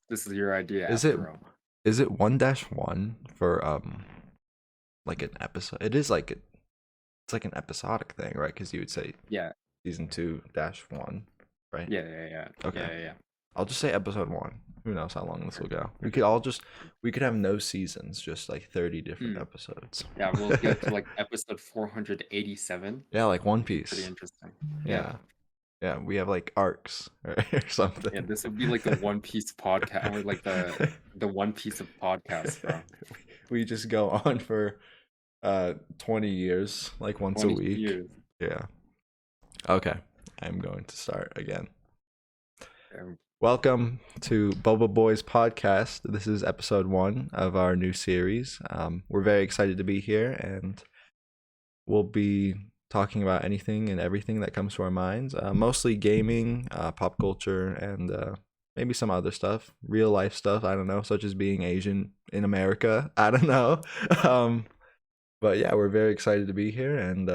This is your idea Is it after all. is it 1-1 for like an episode? It is like it's like an episodic thing, right? Because you would say Yeah, season 2-1, right? Okay. yeah. I'll just say episode 1. Who knows how long this will go? Perfect. We could have no seasons, just like 30 different Mm. episodes. Yeah, we'll get to like episode 487. Yeah, like One Pretty Piece. interesting. Yeah. Yeah. Yeah, we have like arcs, right? Or Yeah, something. this would be like the One Piece podcast or like the One Piece of podcasts, bro. We just go on for 20 years, like once a 20 week. years. Yeah. Okay. I'm going to start again. Um, Welcome to Boba Boys podcast. This is episode 1 of our new series. We're very excited to be here, and we'll be talking about anything and everything that comes to our minds. Mostly gaming, pop culture, and maybe some other stuff, real life stuff. I don't know, such as being Asian in America. I don't know. um, but yeah, we're very excited to be here, and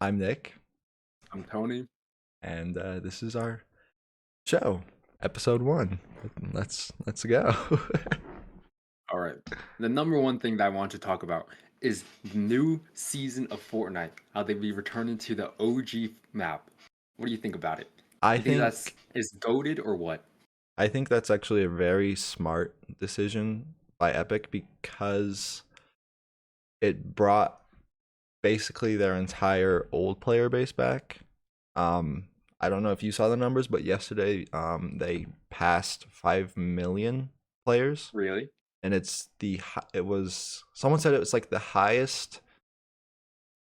I'm Nick, I'm Tony. and this is our show, episode 1. Let's go. All right. The number one thing that I want to talk about is the new season of Fortnite. How they be returning to the OG map. What do you think about it? I You think that's think is goaded or what? I think that's actually a very smart decision by Epic because it brought basically their entire old player base back. Um, I don't know if you saw the numbers, but yesterday they passed 5 million players, Really? and it was someone said it was like the highest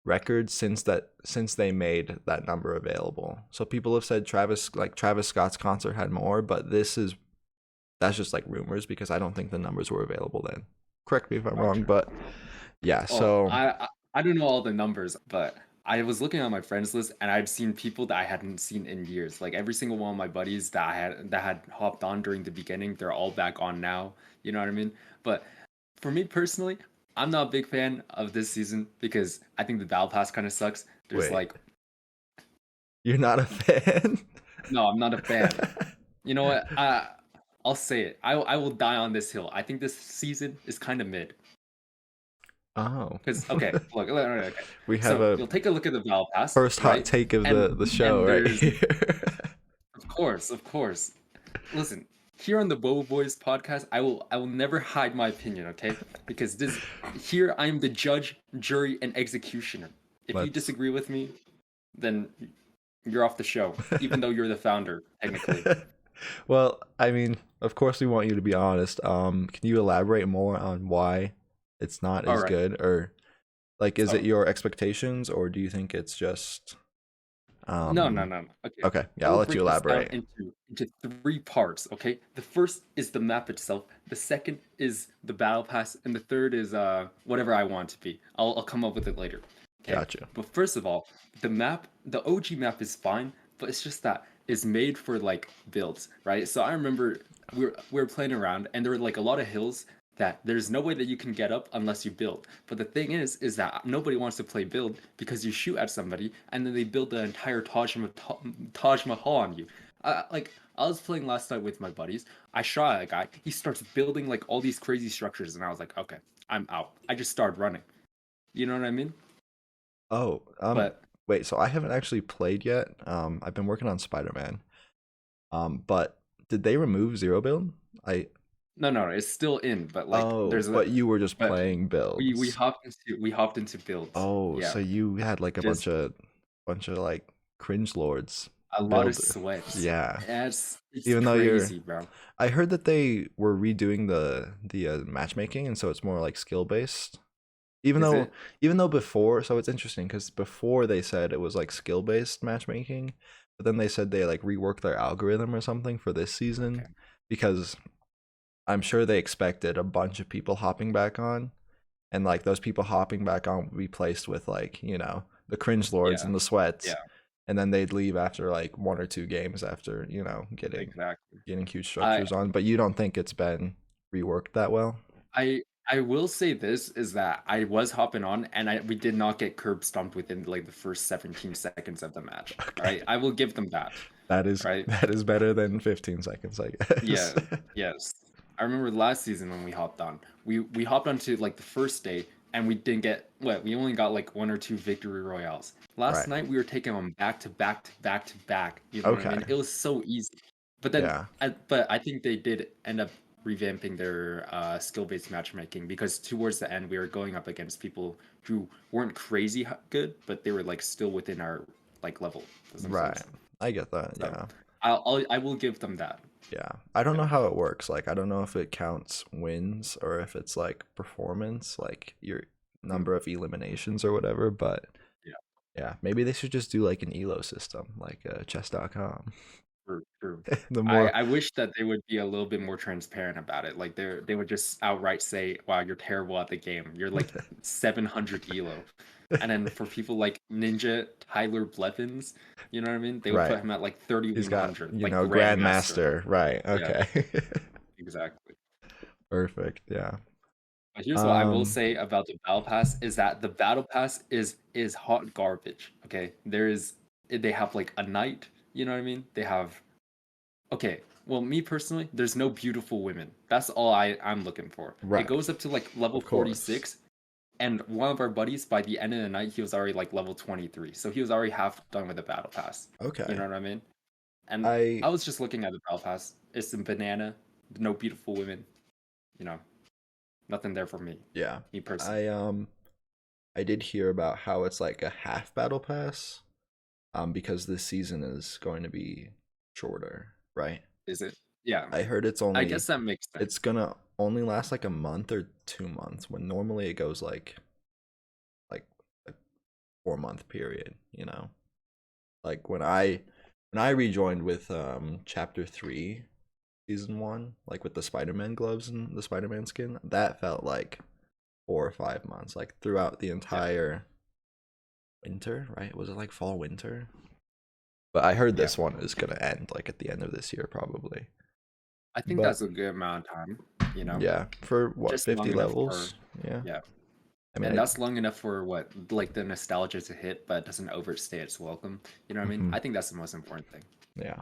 record since they made that number available. So people have said Travis Scott's concert had more, but that's just like rumors because I don't think the numbers were available then. Correct me if I'm wrong, Gotcha. but yeah. Oh, So I don't know all the numbers, but I was looking on my friends list and I've seen people that I hadn't seen in years. Like every single one of my buddies that had hopped on during the beginning, they're all back on now. You know what I mean? But for me personally, I'm not a big fan of this season because I think the battle pass kind of sucks. There's wait, like, you're not a fan? no, I'm not a fan. You know what? I'll say it. I will die on this hill. I think this season is kind of mid. Oh, Because okay, look, okay. we have So a you'll take a look at the battle pass, first hot right? take of And the show and right there's here. of course. Listen, here on the Boba Boys podcast, I will never hide my opinion, okay? Because this here I am the judge, jury, and executioner. If you Let's. disagree with me, then you're off the show, even though you're the founder, technically. Well, I mean, of course we want you to be honest. Can you elaborate more on why it's not All as right. good, or like is it So your expectations, or do you think it's just no. Okay. okay, I yeah, I'll will let you break this down elaborate. into three parts, okay? The first is the map itself, the second is the battle pass, and the third is whatever I want to be. I'll come up with it later. Okay? Gotcha. But first of all, the map, the OG map is fine, but it's just that it's made for like builds, right? So I remember we were playing around and there were like a lot of hills that there's no way that you can get up unless you build. But the thing is that nobody wants to play build because you shoot at somebody and then they build the entire Taj Mahal on you. Like I was playing last night with my buddies. I shot at a guy. He starts building like all these crazy structures, and I was like, okay, I'm out. I just started running. You know what I mean? Oh, But wait, so I haven't actually played yet. I've been working on Spider-Man. But did they remove Zero Build? I no, it's still in. But like, Oh, but you were just but playing we builds. hopped into builds. Oh, Yeah, so you had like a just bunch of like cringe lords a lot of build. sweats. Yeah. Yeah, it's Even though you're crazy, bro. I heard that they were redoing the matchmaking, and so it's more like skill based. Even Is though it? even though before, so it's interesting because before they said it was like skill based matchmaking, but then they said they like reworked their algorithm or something for this season Okay. because I'm sure they expected a bunch of people hopping back on, and like those people hopping back on would be placed with like the cringe lords Yeah, and the sweats, yeah, and then they'd leave after like 1 or 2 games after exactly. getting huge I structures on. But you don't think it's been reworked that well? I will say this is that I was hopping on and we did not get curb stomped within like the first 17 seconds of the match. All Okay. right, I will give them that. right? that is better than 15 seconds, I guess. Yeah, yes. I remember last season when we hopped on. We hopped onto like the first day and we didn't get what we only got like one or two victory royales. Last Right. night we were taking them back to back to back to back. You know what I Okay. mean? It was so easy. But then, Yeah. but I think they did end up revamping their skill-based matchmaking because towards the end we were going up against people who weren't crazy good, but they were like still within our like level. Does that make Right. sense? I get that. So Yeah. I will give them that. Yeah. I don't Yeah. know how it works. Like, I don't know if it counts wins or if it's like performance, like your Mm, number of eliminations or whatever. But yeah. yeah, maybe they should just do like an elo system, like chess.com. True, true. The more, I wish that they would be a little bit more transparent about it. Like they would just outright say, "Wow, you're terrible at the game. You're like 700 elo." And then for people like Ninja Tyler Blevins, you know what I mean? They would right. put him at like He's got, 3100, like grandmaster. Grandmaster. Right. Yeah, Okay. exactly. Perfect. Yeah. But here's what I will Um, say about the battle pass is that the battle pass is hot garbage. Okay, they have like a knight. You know what I mean? They have okay. Well, me personally, there's no beautiful women. That's all I'm looking for. It right. goes up to like level Of course. 46, and one of our buddies by the end of the night he was already like level 23. So he was already half done with the battle pass. You Okay. know what I mean? And I, I was just looking at the battle pass. It's some banana, no beautiful women. You know, nothing there for me. yeah. Me personally. I, I did hear about how it's like a half battle pass, because this season is going to be shorter, right? Is it? Yeah. I heard I guess that makes sense. it's gonna only last like a month or 2 months when normally it goes like a 4 month period, you know? Like when I rejoined with chapter 3 season 1, like with the Spider-Man gloves and the Spider-Man skin, that felt like 4 or 5 months, like throughout the Yeah. entire winter, right? Was it like fall winter? But I heard Yeah. this one is gonna end like at the end of this year probably. I think But that's a good amount of time, you know? yeah, for what, Just long 50 enough for levels? Yeah. yeah. I mean, And that's long enough for what like the nostalgia to hit, but doesn't overstay its welcome. You know what I mean? mhm, I think that's the most important thing. yeah.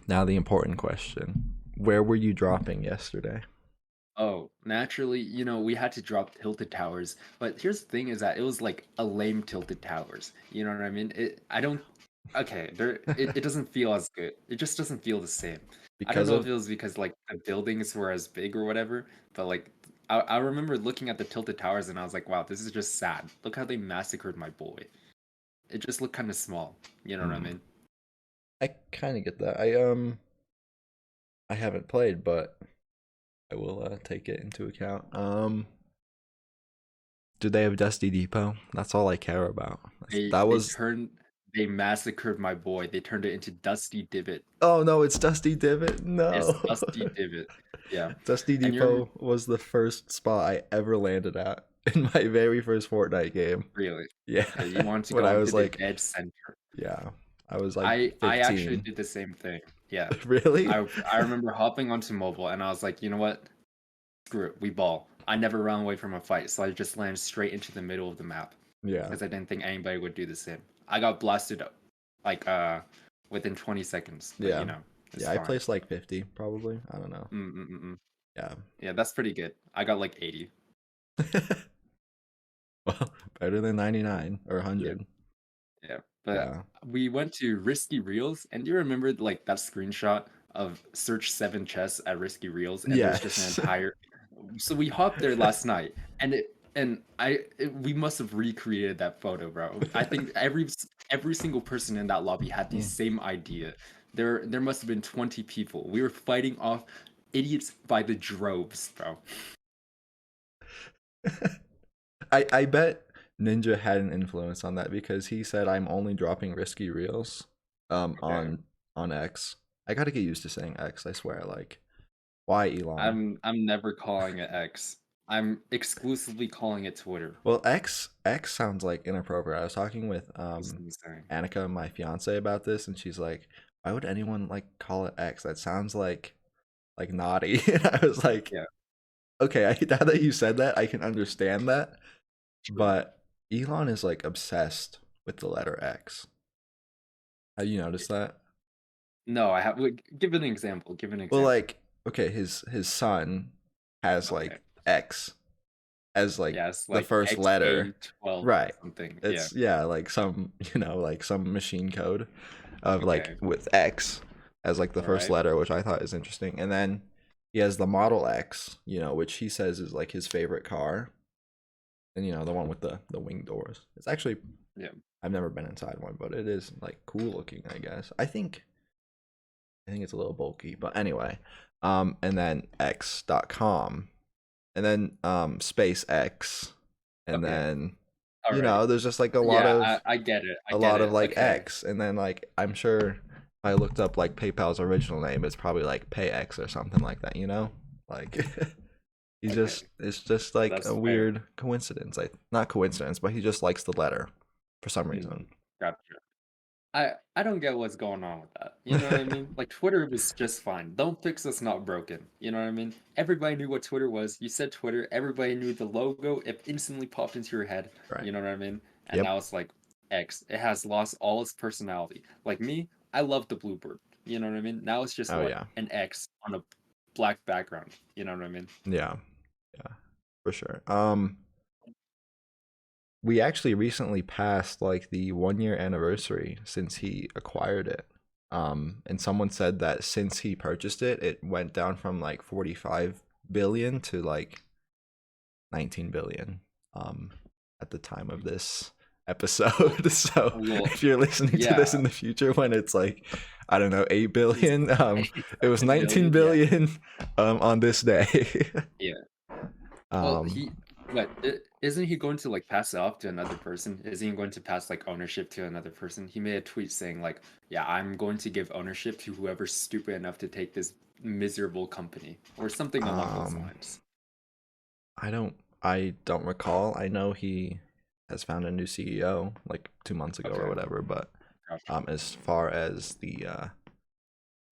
Now the important question: where were you dropping yesterday? Oh, naturally, we had to drop tilted towers, but here's the thing is that it was like a lame tilted towers. You know what I mean? I don't okay, it doesn't feel as good. It just doesn't feel the same. I don't Because know if of it was because like the buildings were as big or whatever, but like I remember looking at the tilted towers and I was like, wow, this is just sad. Look how they massacred my boy. It just looked kind of small. You know what I hmm, mean? I kind of get that. I haven't played, but I will take it into account. Do they have Dusty Depot? That's all I care about. They That they was. turned they massacred my boy. They turned it into Dusty Divot. Oh no, it's Dusty Divot. It's No. Dusty Divot. Yeah. Dusty And you're Depot was the first spot I ever landed at in my very first Fortnite game. really Yeah. okay, you want to When go I into was the like, dead center. yeah, I was like I actually 15. did the same thing. Yeah. Really? I remember hopping onto mobile and I was like, you know what? Screw it, we ball. I never ran away from a fight, so I just landed straight into the middle of the map Yeah. because I didn't think anybody would do the same. I got blasted up like within 20 seconds, but Yeah. it's Yeah, I fine. placed like 50 probably. I don't know. Mm-mm-mm. Yeah. Yeah, that's pretty good. I got like 80. Well, better than 99 or Yeah, 100. yeah. But Yeah. we went to Risky Reels, and do you remember like that screenshot of search 7 chests at Risky Reels, and there's just an Yes. entire. So we hopped there last night, we must have recreated that photo, bro. I think every single person in that lobby had the Mm. same idea. There must have been 20 people. We were fighting off idiots by the droves, bro. I bet Ninja had an influence on that because he said I'm only dropping risky reels Okay. on X. I got to get used to saying X, I swear. Like, why Elon? I'm never calling it X. I'm exclusively calling it Twitter. Well, X sounds like inappropriate. I was talking with Is insane. Annika, my fiance, about this, and she's like, "Why would anyone like call it X? That sounds like naughty." And I was like, Yeah, "Okay, now that you said that, I can understand that." true. But Elon is like obsessed with the letter X. Have you noticed that? No, I have. Wait, give an example. Give an Well, example. like, okay, his son has Okay. like X as like Yes, the like first letter. XA12 or Right. something. Yeah. It's yeah, like some like some machine code of like Okay. with X as like the All first right. letter, which I thought is interesting. And then he has the Model X, which he says is like his favorite car. And the one with the wing doors. It's actually Yeah. I've never been inside one, but it is like cool looking, I guess. I think it's a little bulky, but anyway. And then X.com. And then SpaceX. And Okay. then All right. there's just like a lot Yeah, of I get it. I a get lot of it. like Okay. X. And then like I'm sure I looked up like PayPal's original name, it's probably like PayX or something like that. Like Okay. it's just like That's a fair. weird coincidence. Like not coincidence, but he just likes the letter for some Mhm. reason. Gotcha. I don't get what's going on with that. You know what I mean? Like Twitter was just fine. Don't fix what's not broken. You know what I mean? Everybody knew what Twitter was. You said Twitter, everybody knew the logo. It instantly popped into your head. Right. You know what I mean? And Yep. now it's like X. It has lost all its personality. Like me, I love the bluebird. You know what I mean? Now it's just Oh what? yeah. An X on a black background. You know what I mean? Yeah. Yeah. For sure. We actually recently passed like the 1 year anniversary since he acquired it. And someone said that since he purchased it, it went down from like 45 billion to like 19 billion at the time of this Well, episode. So well, if you're listening to this yeah. in the future when it's like, I don't know, 8 It's billion, it was 7 19 billion. Yeah. billion on this day. Yeah. Well, um he but isn't he going to like pass it off to another person? Isn't he going to pass like ownership to another person? He made a tweet saying like, "Yeah, I'm going to give ownership to whoever's stupid enough to take this miserable company," or something along those um lines. I don't recall. I know he has found a new CEO like 2 months ago or Okay, whatever, but gotcha. as far as the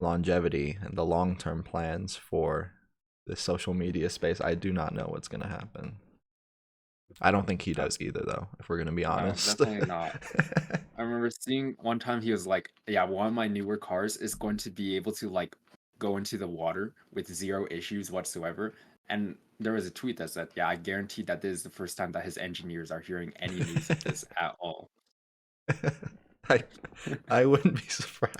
longevity and the long-term plans for the social media space, I do not know what's going to happen. I don't think he does That's either, though, if we're going to be no, honest. definitely not. I remember seeing one time he was like, "Yeah, one of my newer cars is going to be able to like go into the water with zero issues whatsoever." And there was a tweet that said, "Yeah, I guarantee that this is the first time that his engineers are hearing any news of this at all." I I wouldn't be surprised.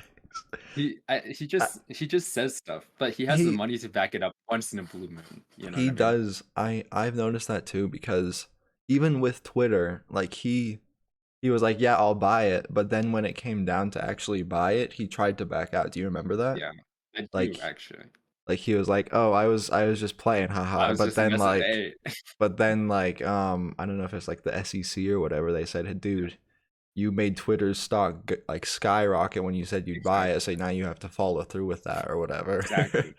I, He just says stuff, but he has the he money to back it up once in a blue moon. You know what he I mean? does. I've noticed that too because even with Twitter, like he was like, "Yeah, I'll buy it," but then when it came down to actually buy it, he tried to back out. Do you remember that? Yeah, I do Like actually. he was like, "Oh, I was just playing, I haha." was But just then messing. like Hey, I don't know if it's like the SEC or whatever, they said, "Hey, dude, you made Twitter's stock like skyrocket when you said you'd buy it, exactly, so now you have to follow through with that or whatever." exactly.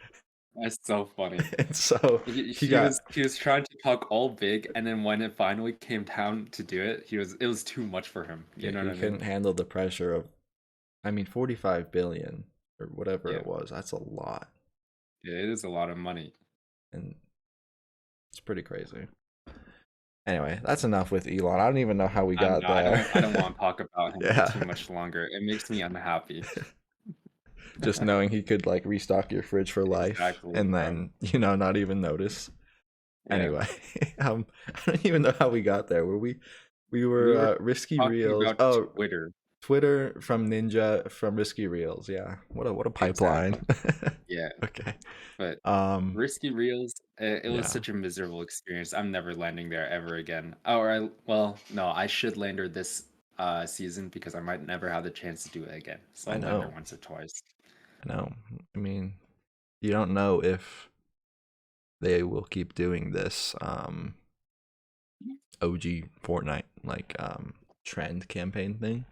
That's so funny. And so he got He was trying to talk all big, and then when it finally came down to do it, it was too much for him. You yeah, know what he I mean? couldn't handle the pressure of, I mean, 45 billion or whatever Yeah, it was. That's a lot. yeah, it is a lot of money. And it's pretty crazy. Anyway, that's enough with Elon. I don't even know how we got No, there. I don't want to talk about him Yeah. too much longer. It makes me unhappy. Just knowing he could like restock your fridge for life Exactly. and then, not even notice. Yeah, Anyway, I don't even know how we got there. We we were were Risky talking Reels. about Oh, Twitter. Twitter from Ninja from Risky Reels. Yeah. What a pipeline. Exactly. Yeah, Okay. but Um Risky Reels, it was yeah. such a miserable experience. I'm never landing there ever again. Oh, or well, no, I should land there this season because I might never have the chance to do it again. So I I'll land there know. once or twice. I know. I mean, you don't know if they will keep doing this OG Fortnite like trend campaign thing.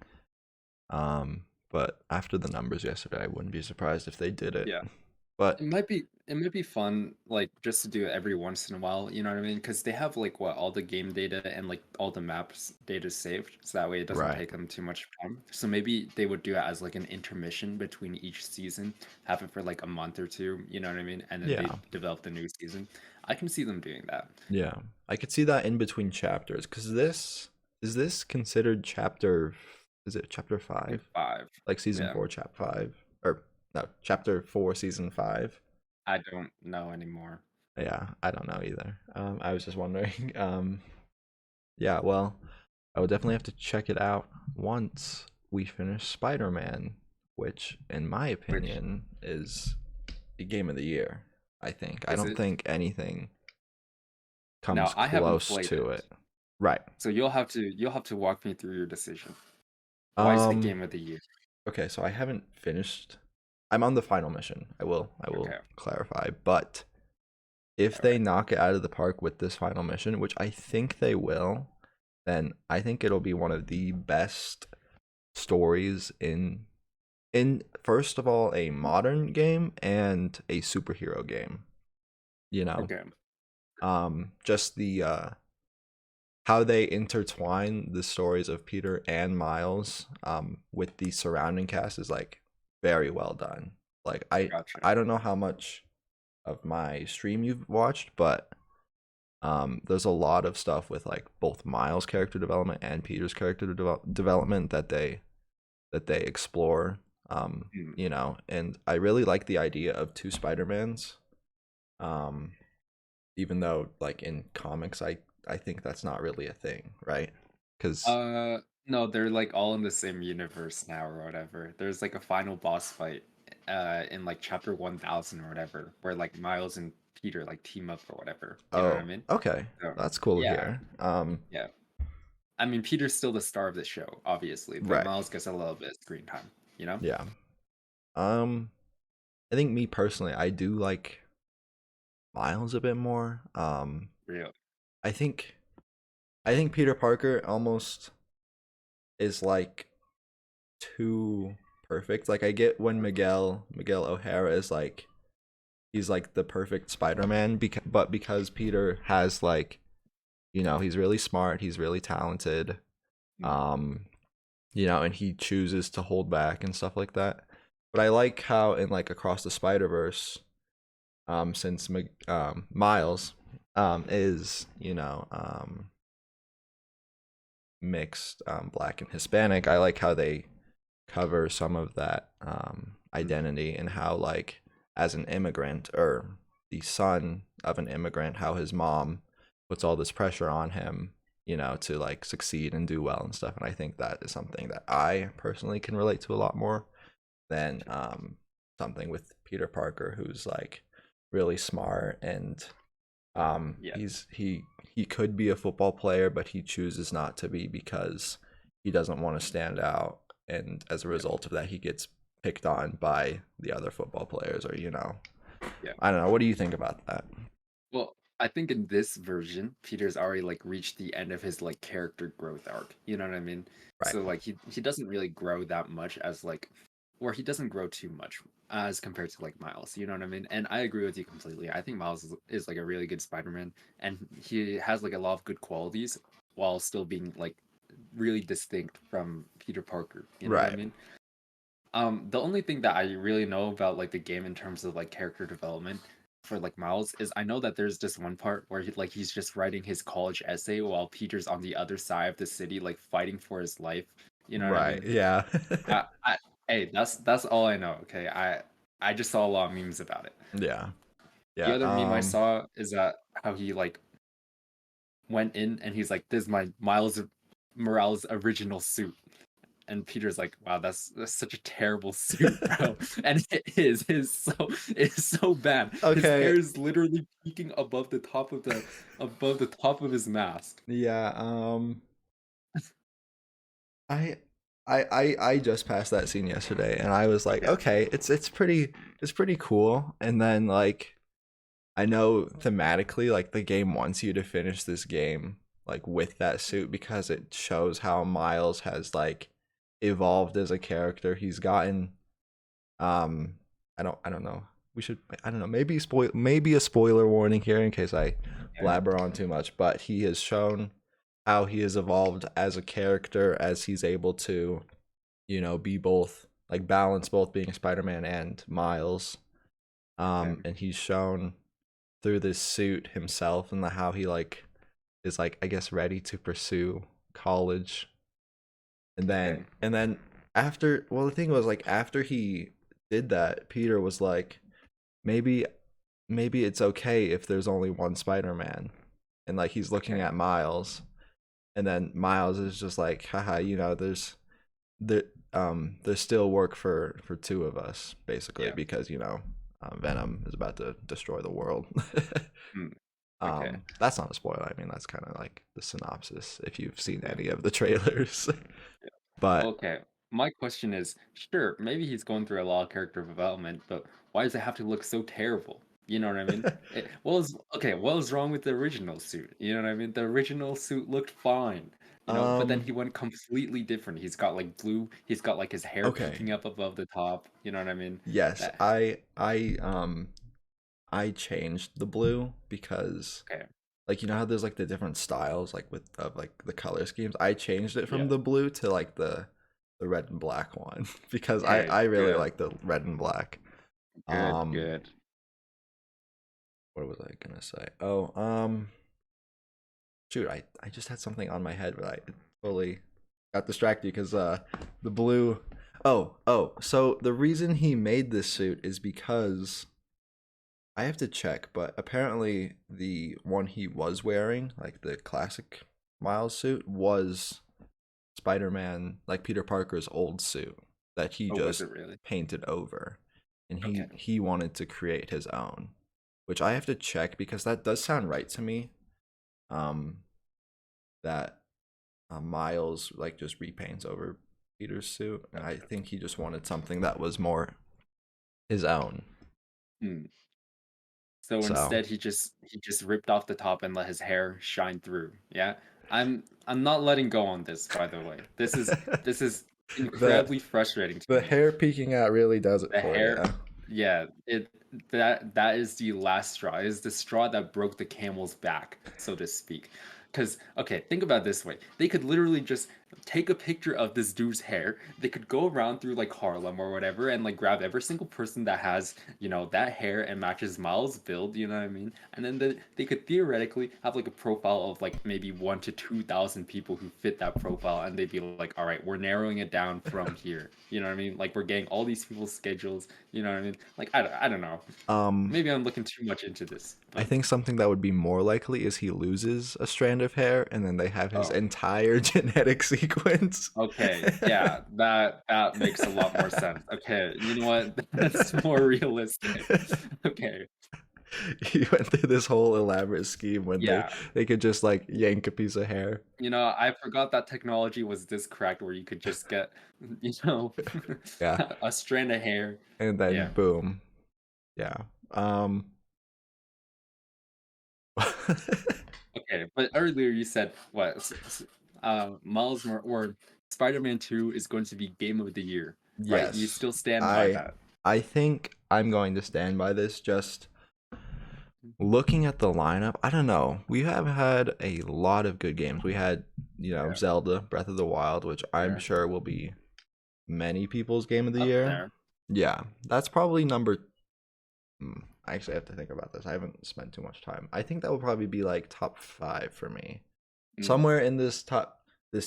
But after the numbers yesterday, I wouldn't be surprised if they did it. Yeah. But It might be fun, like just to do it every once in a while, you know what I mean? Because they have like what all the game data and like all the maps data saved, so that way it doesn't right. take them too much time. So maybe they would do it as like an intermission between each season, have it for like a month or two, you know what I mean? And then they Yeah. develop the new season. I can see them doing that. Yeah. I could see that in between chapters cuz this is this considered chapter is it chapter I think 5? five. Like season Yeah. 4 chapter 5 or No, chapter 4, season 5. I don't know anymore. Yeah, I don't know either. I was just wondering. Yeah, well, I would definitely have to check it out once we finish Spider-Man, which, in my Which opinion, is the game of the year. I think. I is don't it? think anything Now comes I haven't close played to it, it. Right. so you'll have to walk me through your decision. Why is the Um. game of the year? Okay, so I haven't finished. I'm on the final mission. I will Okay, clarify, but if all they right. knock it out of the park with this final mission, which I think they will, then I think it'll be one of the best stories in first of all a modern game and a superhero game. You know, Okay. just the how they intertwine the stories of Peter and Miles with the surrounding cast is like very well done. Like Gotcha. I don't know how much of my stream you've watched, but there's a lot of stuff with like both Miles' character development and Peter's character development that they explore. Hmm. You know, and I really like the idea of two Spider-Mans. Um, even though like in comics I think that's not really a thing, right? Because No, they're like all in the same universe now or whatever. There's like a final boss fight in like chapter 1000 or whatever, where like Miles and Peter like team up or whatever. You know what I oh, mean? okay, So, that's cool to yeah, hear. yeah. I mean, Peter's still the star of the show, obviously, but Right, Miles gets a little bit of screen time, you know? yeah. um I think me personally I do like Miles a bit more. Real. I think I think Peter Parker almost is like too perfect. Like I get when Miguel O'Hara is like he's like the perfect Spider-Man but because Peter has like, you know, he's really smart, he's really talented. Mm. Um you know, and he chooses to hold back and stuff like that. But I like how in like Across the Spider-Verse since Miles is, you know, mixed black and Hispanic, I like how they cover some of that identity and how like as an immigrant or the son of an immigrant, how his mom puts all this pressure on him, you know, to like succeed and do well and stuff. And I think that is something that I personally can relate to a lot more than something with Peter Parker, who's like really smart and Yeah, he could be a football player, but he chooses not to be because he doesn't want to stand out, and as a yeah, result of that, he gets picked on by the other football players, or you know, yeah. I don't know. What do you think about that? Well, I think in this version, Peter's already like reached the end of his like character growth arc. You know what I mean? Right, So like he doesn't really grow that much as like, or he doesn't grow too much as compared to like Miles. You know what I mean? And I agree with you completely. I think Miles is like a really good Spider-Man, and he has like a lot of good qualities while still being like really distinct from Peter Parker. You know what I right, mean? The only thing that I really know about like the game in terms of like character development for like Miles is I know that there's just one part where he's just writing his college essay while Peter's on the other side of the city like fighting for his life. You know what I right. mean? Yeah, I hey, that's all I know. Okay, I just saw a lot of memes about it. yeah, The yeah. other meme I saw is that how he like went in and he's like, "This is my Miles Morales original suit." And Peter's like, "Wow, that's such a terrible suit, bro." And it is. It's so bad. His Okay. hair is literally peeking above the top of his mask. Yeah. I I just passed that scene yesterday, and I was like, Okay. okay, it's pretty cool. And then like I know thematically, like the game wants you to finish this game like with that suit because it shows how Miles has like evolved as a character. He's gotten um I don't know. We should I don't know, maybe a spoiler warning here in case I Okay. blabber on too much, but he has shown how he has evolved as a character as he's able to, you know, be both like balance both being Spider-Man and Miles. Okay. And he's shown through this suit himself and the how he like is like I guess ready to pursue college. Okay. And then after well the thing was like after he did that, Peter was like, maybe maybe it's okay if there's only one Spider-Man. And like he's looking Okay. at Miles, and then Miles is just like, haha, there there's still work for two of us, basically, Yeah. because Venom is about to destroy the world. Mm, okay. That's not a spoiler. I mean, that's kind of like the synopsis if you've seen Yeah. any of the trailers. Yeah. But Okay. My question is, sure, maybe he's going through a lot of character development, but why does it have to look so terrible? You know what I mean? What was wrong with the original suit? You know what I mean? The original suit looked fine, but then um he went completely different. He's got like blue, he's got like his hair okay. peeking up above the top. You know what I mean? Yes, That I changed the blue because okay. like how there's like the different styles like with of like the color schemes. I changed it from Yeah. the blue to like the red and black one because I Okay, I really good. like the red and black. Good, Um good. what was I gonna say? Shoot, I just had something on my head, but I totally got distracted because the blue. So the reason he made this suit is because I have to check, but apparently the one he was wearing, like the classic Miles suit, was Spider-Man, like Peter Parker's old suit that he Oh, was just it really? painted over, and he Okay. he wanted to create his own, which I have to check because that does sound right to me. Um, that Miles like just repaints over Peter's suit, and I Okay. think he just wanted something that was more his own. Hmm. So So instead, he just ripped off the top and let his hair shine through. Yeah, I'm not letting go on this. By the way, this is the incredibly frustrating to the me. hair peeking out really does it The for you. hair, yeah, it that is the last straw. It is the straw that broke the camel's back, so to speak. Because okay, think about it this way: they could literally just take a picture of this dude's hair. They could go around through like Harlem or whatever, and like grab every single person that has that hair and matches Miles' build. You know what I mean? And then they could theoretically have like a profile of like maybe 1 to 2,000 people who fit that profile, and they'd be like, all right, we're narrowing it down from here. You know what I mean? Like we're getting all these people's schedules. You know what I mean? Like I don't know. um, Maybe I'm looking too much into this, I but think something that would be more likely is he loses a strand of hair, and then they have his oh, entire genetic sequence. okay, yeah, that makes a lot more sense. Okay, you know what? That's more realistic. Okay, He went through this whole elaborate scheme when yeah. they could just like yank a piece of hair. I forgot that technology was this cracked where you could just get, you know, Yeah, a strand of hair. and then Yeah. boom. Yeah. Um. Okay, but earlier you said what? Or Spider-Man 2 is going to be Game of the Year, right? You Yes, still stand by I that? I think I'm going to stand by this. Just looking at the lineup, I don't know. We have had a lot of good games. We had, Yeah, Zelda Breath of the Wild, which I'm there, sure will be many people's game of the up year. there. Yeah, that's probably number. I actually have to think about this. I haven't spent too much time. I think that would probably be like top five for me, Mm, somewhere in this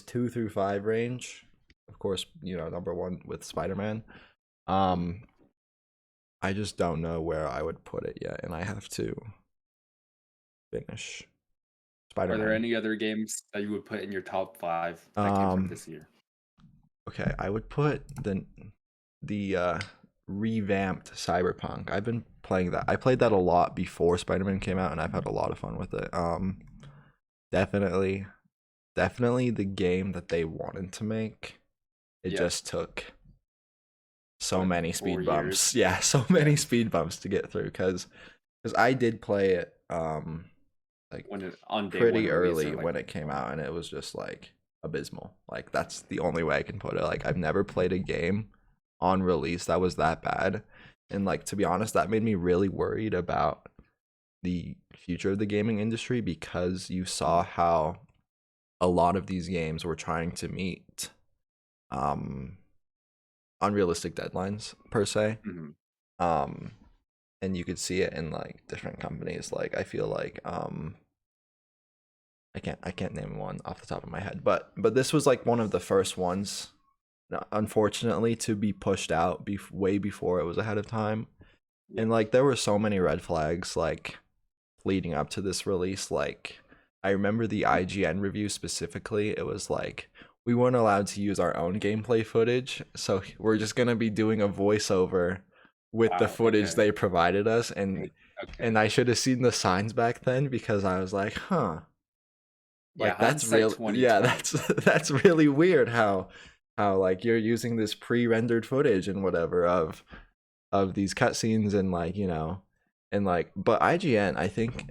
2 through 5 range. Of course, number one with Spider-Man. Um, I just don't know where I would put it yet, and I have to finish are there Spider-Man. any other games that you would put in your top five that came from Um, this year? okay, I would put the revamped Cyberpunk. I've been playing that. I played that a lot before Spider-Man came out, and I've had a lot of fun with it. Definitely, definitely the game that they wanted to make. It Yeah, just took so what, many 4 years? speed bumps. Yeah, so Yeah, many speed bumps to get through because I did play it like on day one pretty release or early like, when it came out, and it was just like abysmal. Like that's the only way I can put it. Like I've never played a game on release that was that bad. And like to be honest, that made me really worried about the future of the gaming industry because you saw how a lot of these games were trying to meet um unrealistic deadlines per se. mhm. Um and you could see it in like different companies. Like I feel like I can't name one off the top of my head, but this was like one of the first ones unfortunately, to be pushed out way before it was ahead of time. Yeah. And like there were so many red flags like leading up to this release. Like I remember the IGN review specifically. It was like we weren't allowed to use our own gameplay footage, so we're just gonna be doing a voiceover with the Wow. footage Okay. they provided us. Okay. And I should have seen the signs back then because I was like, huh, Yeah. like that's Hindsight real. Yeah, 2020. that's really weird how like you're using this pre-rendered footage and whatever of these cutscenes and like and like but IGN I think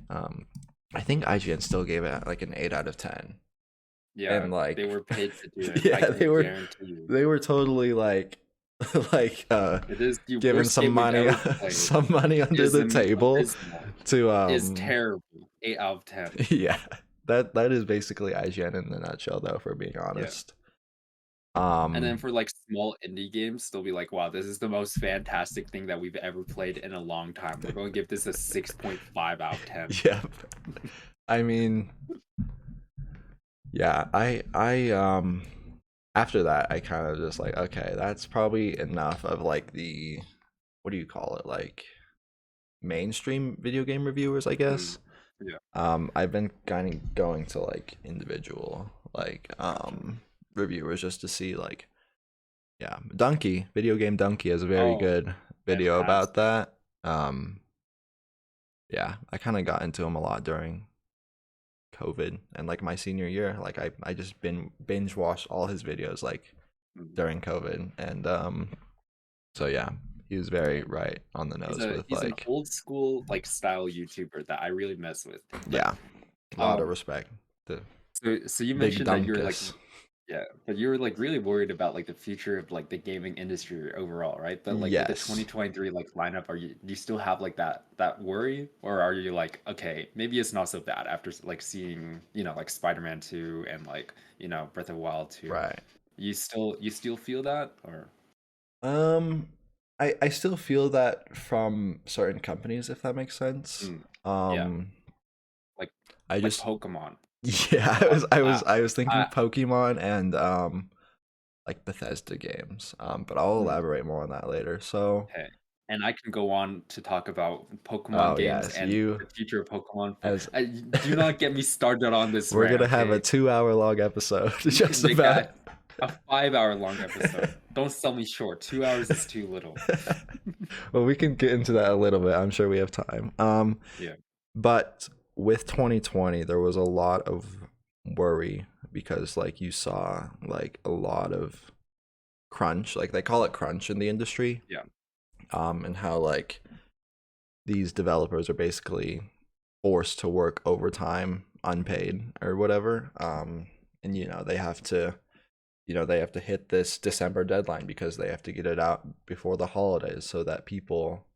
IGN still gave it like an 8 out of 10 Yeah. and They like were paid to do it. I yeah can guarantee you. they were totally like like It is the giving worst game we've ever played. some money under the table Abysmal. to Is terrible. 8 out of 10. yeah that is basically IGN in a nutshell though for being Yeah. honest. And then um for like small indie games, they'll be like, wow, this is the most fantastic thing that we've ever played in a long time. We're going to give this a 6.5 out of 10. yeah I mean yeah I after that I kind of just like okay that's probably enough of like the what do you call it like mainstream video game reviewers I Mm, guess. yeah. I've been kind of going to like individual like reviewers just to see like yeah Donkey video game Donkey has a very Oh, good video about fantastic. that. Yeah I kind of got into him a lot during COVID and like my senior year. Like I just been binge watched all his videos like Mm. during COVID and so yeah, he was very right on the He's nose a with he's an like old school like style YouTuber that I really mess with. But yeah, a lot of um respect. The so you big mentioned that you're like Dunkus. yeah, but you were like really worried about like the future of like the gaming industry overall, right? But like with the Yes. 2023 like lineup, do you still have like that worry, or are you like okay, maybe it's not so bad after like seeing like Spider-Man 2 and like Breath of the Wild 2? Right. You still feel that or Um I still feel that from certain companies if that makes sense. mm, yeah, Um like I like just Pokemon? yeah, I was thinking I Pokemon and like Bethesda games. But I'll mm, elaborate more on that later. So, okay. And I can go on to talk about Pokemon oh games yes, and you the future of Pokemon. as Do not get me started on this we're rant, gonna have a okay? 2 hour long episode We can just make about. that a 5 hour long episode. Don't sell me short. 2 hours is too little. Well, we can get into that a little bit. I'm sure we have time. Yeah. But with 2020, there was a lot of worry because like you saw like a lot of crunch, like they call it crunch in the industry. Yeah. And how like these developers are basically forced to work overtime unpaid or whatever. And they have to they have to hit this December deadline because they have to get it out before the holidays so that people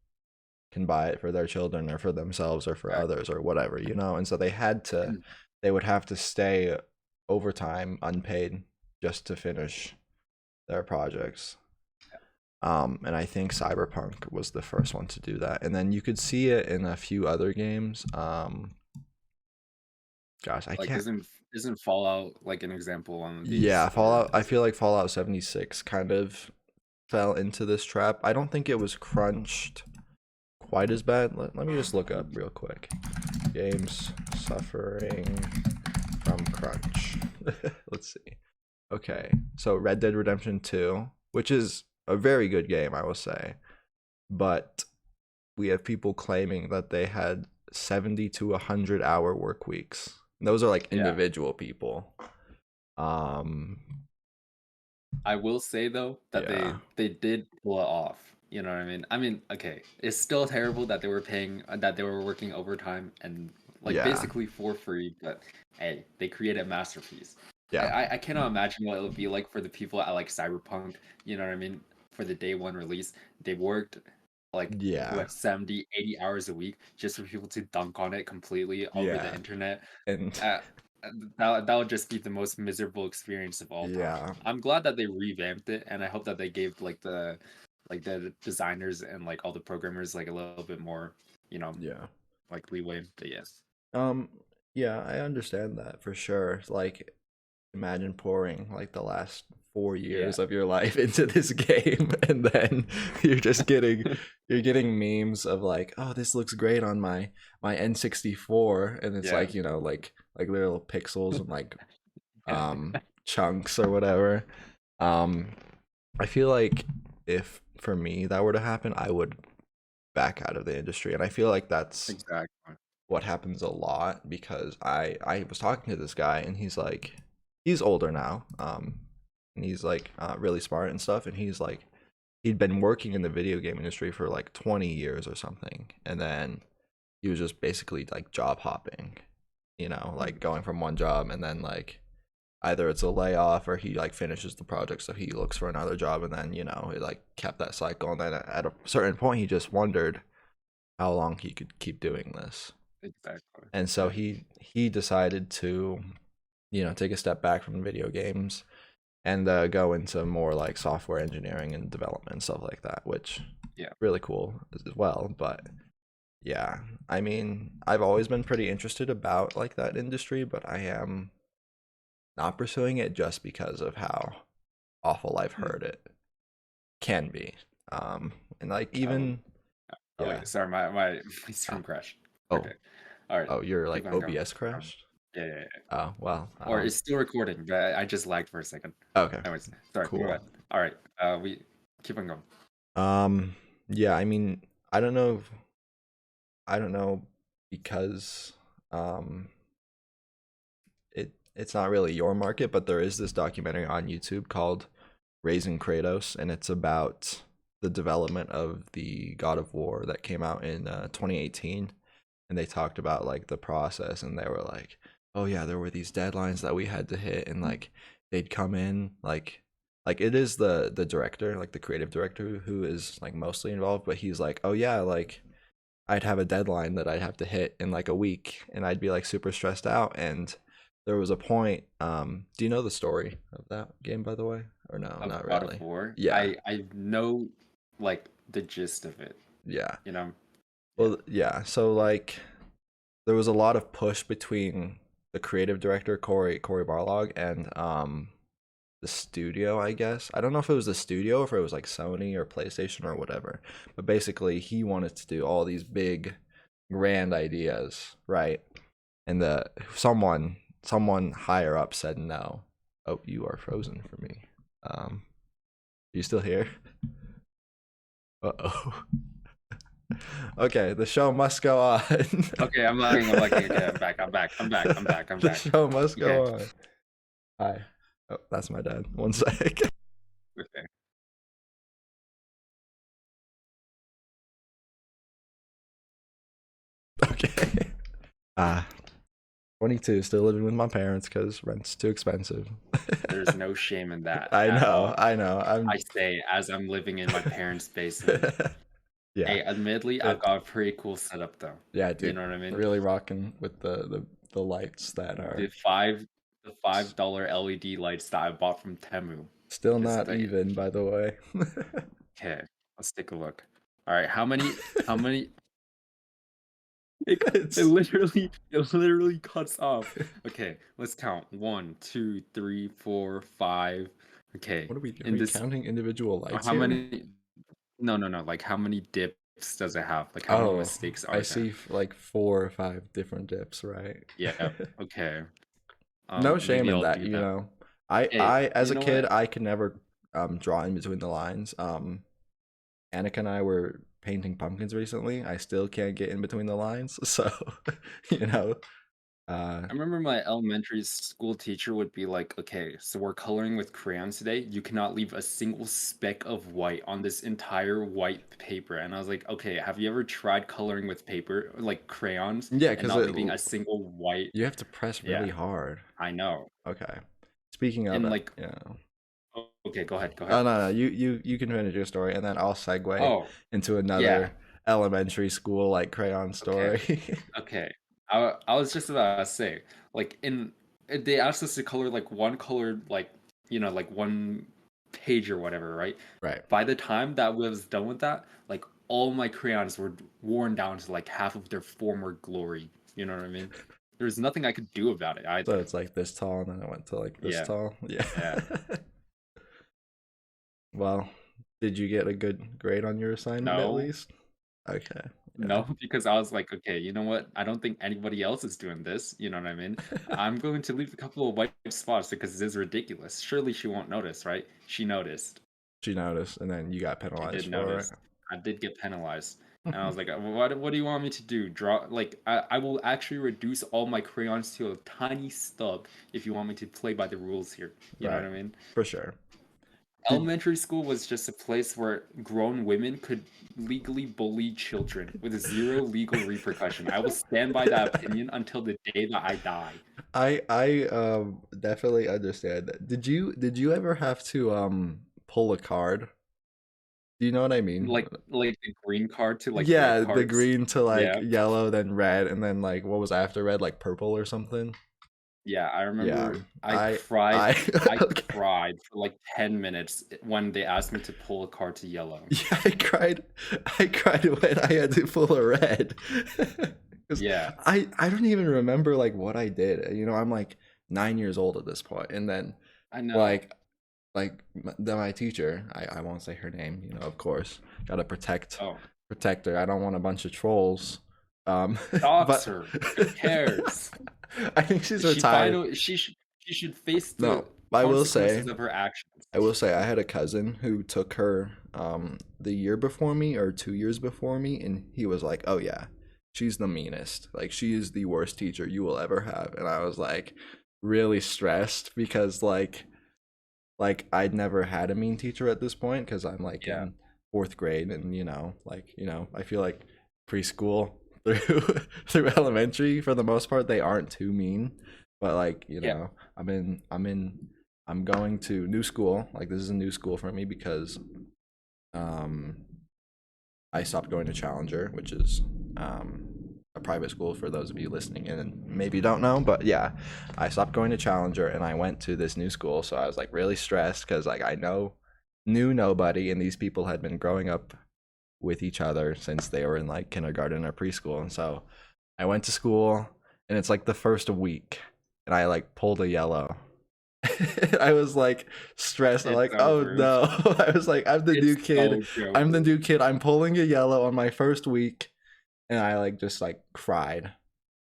can buy it for their children or for themselves or for Right. others or whatever, and so And they would have to stay overtime unpaid just to finish their projects. And I think Cyberpunk was the first one to do that. And then you could see it in a few other games. Gosh, I like can't. isn't Fallout like an example on these Yeah, or Fallout. I feel like Fallout 76 kind of fell into this trap. I don't think it was crunched quite as bad. Let me just look up real quick. Games suffering from crunch. Let's see. Okay, so Red Dead Redemption 2, which is a very good game, I will say, but we have people claiming that they had 70 to 100-hour work weeks. And those are like yeah. individual people. Um, I will say though that yeah, they did pull it off. You know what I mean? I mean, okay, it's still terrible that they were working overtime and like yeah, basically for free, but hey, they created a masterpiece. I, yeah, I I cannot imagine what it would be like for the people at like Cyberpunk, you know what I mean? For the day one release, they worked like yeah, what 70, 80 hours a week just for people to dunk on it completely over the yeah, internet. and Uh, that would just be the most miserable experience of all time. yeah, I'm glad that they revamped it, and I hope that they gave like the designers and like all the programmers like a little bit more, you know, yeah. like leeway. But yes, Um, yeah, I understand that for sure. Like imagine pouring like the last 4 years Yeah. of your life into this game, and then you're just getting you're getting memes of like, oh, this looks great on my N64, and it's Yeah. like, like little pixels and like Yeah. chunks or whatever. Um, I feel like if for me that were to happen, I would back out of the industry, and I feel like that's Exactly. what happens a lot because I was talking to this guy, and he's older now, and he's like really smart and stuff, and he's like he'd been working in the video game industry for like 20 years or something, and then he was just basically like job hopping, like going from one job, and then like either it's a layoff or he like finishes the project, so he looks for another job, and then it like kept that cycle, and then at a certain point he just wondered how long he could keep doing this. Exactly. And so Yeah. he decided to take a step back from video games and go into more like software engineering and development and stuff like that, which Yeah. really cool as well. But yeah, I mean, I've always been pretty interested about like that industry, but I am not pursuing it just because of how awful I've Mm. heard it can be. And like Oh. even Oh yeah. wait. Sorry. My Uh, stream crashed. oh, Okay. All right. oh, your Keep like on going. OBS Um, crashed. yeah. Yeah. Yeah. Oh well. Or it's still recording, but I just lagged for a second. Okay. Anyways, sorry. Go Cool. ahead. All right. We keep on going. Um, yeah, I mean, I don't know, I don't know because um it's not really your market, but there is this documentary on YouTube called Raising Kratos, and it's about the development of the God of War that came out in 2018, and they talked about like the process, and they were like, oh yeah, there were these deadlines that we had to hit, and like they'd come in like it is the director, like the creative director, who is like mostly involved, but he's like, oh yeah, like I'd have a deadline that I'd have to hit in like a week, and I'd be like super stressed out. And there was a point, do you know the story of that game, by the way, or no? Of Not God of really. War. Yeah. I know like the gist of it. Yeah. You know. Yeah. Well, yeah, so like there was a lot of push between the creative director Corey Barlog and the studio, I guess. I don't know if it was the studio or if it was like Sony or PlayStation or whatever. But basically he wanted to do all these big grand ideas, right? And the someone higher up said no. Oh, you are frozen for me. Are you still here? Uh-oh. Okay, the show must go on. Okay, I'm lagging. I'm lagging. Okay, I'm back. I'm back. I'm back. I'm back. I'm The back. show must Okay. go on. Hi. Oh, that's my dad. One sec. Okay. Okay. 22, still living with my parents because rent's too expensive. There's no shame in that I at know, all. I know. I say as I'm living in my parents' basement. Yeah, Hey, admittedly, I've it, got a pretty cool setup though. yeah, You dude, know what I mean? really rocking with the lights that The are $5 LED lights that I bought from Temu. still Just not the even, by the way. Okay, let's take a look. All right, how many it It's literally cuts off. Okay, let's count. 1, 2, 3, 4, 5. Okay, what are we? Are in we this counting individual lights how here? many no, no, no, like how many dips does it have? Like how many Oh, mistakes I are there? see like 4 or 5 different dips, right? Yeah, okay. No shame Maybe in I'll that, do that. Hey, I as you a know kid, what? I could never draw in between the lines. Annika and I were painting pumpkins recently. I still can't get in between the lines, so you know, uh I remember my elementary school teacher would be like, "Okay, so we're coloring with crayons today. You cannot leave a single speck of white on this entire white paper." And I was like, "Okay, have you ever tried coloring with paper, like crayons, yeah, and because not leaving a single white?" you have to press really Yeah, hard. I know. Okay. Speaking of And it, like, okay, go ahead, go oh ahead. no, no, you can finish your story, and then I'll segue Oh, into yeah. another elementary school like crayon Okay, story. okay. I was just about to say, like they asked us to color like one colored like like one page or whatever, right? Right. By the time that was done with that, like all my crayons were worn down to like half of their former glory. You know what I mean? There's nothing I could do about it So either. it's like this tall, and then it went to like this Yeah, tall. Yeah. yeah. Well, did you get a good grade on your assignment at No, least? Okay. Yeah. no, because I was like, okay, you know what? I don't think anybody else is doing this. You know what I mean? I'm going to leave a couple of white spots because this is ridiculous. Surely she won't notice, right? She noticed. She noticed, and then you got She penalized did for notice. I did get penalized. And I was like, what do you want me to do? Draw like I will actually reduce all my crayons to a tiny stub if you want me to play by the rules here. You know what Right. I mean? For sure. Did Elementary school was just a place where grown women could legally bully children with zero legal repercussion. I will stand by that opinion until the day that I die. I definitely understand that. Did you ever have to pull a card? Do you know what I mean? Like the green card to like red Yeah, the cards. green to like Yeah. yellow, then red, and then like what was after red, like purple or something? Yeah, I Yeah. remember I I I okay. cried for like 10 minutes when they asked me to pull a card to yellow. Yeah, I cried when I had to pull a red. 'Cause Yeah, I don't even remember like what I did. I'm like 9 years old at this point, and then I know. like my teacher, I won't say her name, of course, gotta Oh, protect her. I don't want a bunch of trolls. dox But her. Who cares? I think she's She retired. finally she should face No, the I will consequences say of her actions. I had a cousin who took her the year before me or 2 years before me, and he was like, "Oh yeah, she's the meanest. Like she is the worst teacher you will ever have." And I was like really stressed because like I'd never had a mean teacher at this point because I'm like Yeah, in fourth grade, and I feel like preschool through through elementary for the most part they aren't too mean, but like yeah, I'm going to new school. Like this is a new school for me because um I stopped going to Challenger, which is a private school for those of you listening in and maybe don't know. But yeah, I stopped going to Challenger and I went to this new school. So I was like really stressed because like knew nobody, and these people had been growing up with each other since they were in like kindergarten or preschool. And so I went to school, and it's like the first week, and I like pulled a yellow. I was like stressed. I'm it's like, oh over. no. I was like, I'm the new It's kid. so I'm the over. new kid. I'm pulling a yellow on my first week. And I like just like cried.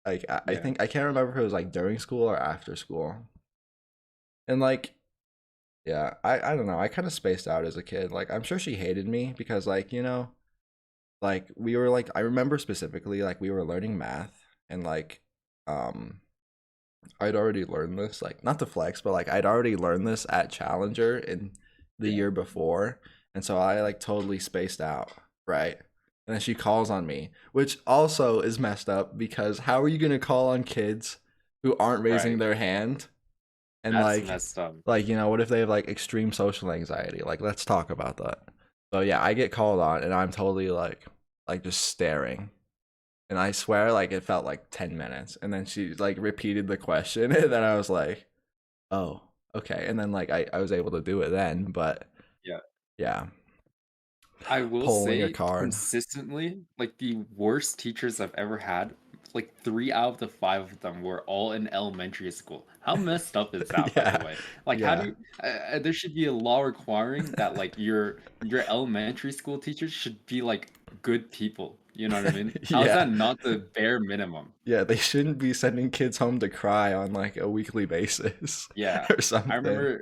Like I Yeah, think I can't remember if it was like during school or after school. And like, yeah, I don't know. I kind of spaced out as a kid. Like I'm sure she hated me because like, like we were like I remember specifically like we were learning math, and like um I'd already learned this, like not to flex, but like I'd already learned this at Challenger in the yeah, year before. And so I like totally spaced out, right? And then she calls on me, which also is messed up because how are you going to call on kids who aren't raising right. their hand? And That's messed up. what if they have like extreme social anxiety? Like let's talk about that. So yeah, I get called on and I'm totally like just staring, and I swear like it felt like 10 minutes, and then she like repeated the question and then I was like, oh, okay. And then like I was able to do it then, but Yeah. yeah. I will Pulling a say card. consistently, like the worst teachers I've ever had, like 3 out of the 5 of them were all in elementary school. How messed up is that, by the Yeah. way? Like, how do Yeah. you, there should be a law requiring that like your elementary school teachers should be like good people. You know what I mean? How is Yeah. that not the bare minimum? Yeah, they shouldn't be sending kids home to cry on like a weekly basis Yeah, or I something. remember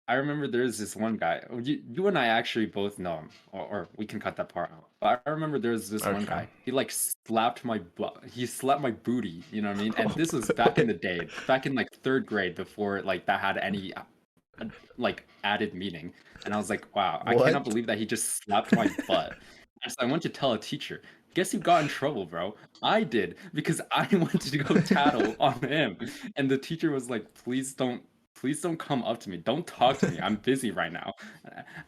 I remember there's this one guy. You and I actually both know him, or we can cut that part out. But I remember there's this one Okay. guy. He like slapped my butt. He slapped my booty. You know what I mean? And Oh, this was back in wait. the day, back in like third grade, before like that had any like added meaning. And I was like, wow, I cannot What? believe that he just slapped my butt. And so I went to tell a teacher. Guess who got in trouble, bro? I did because I went to go tattle on him, and the teacher was like, please don't come up to me. Don't talk to me. I'm busy right now.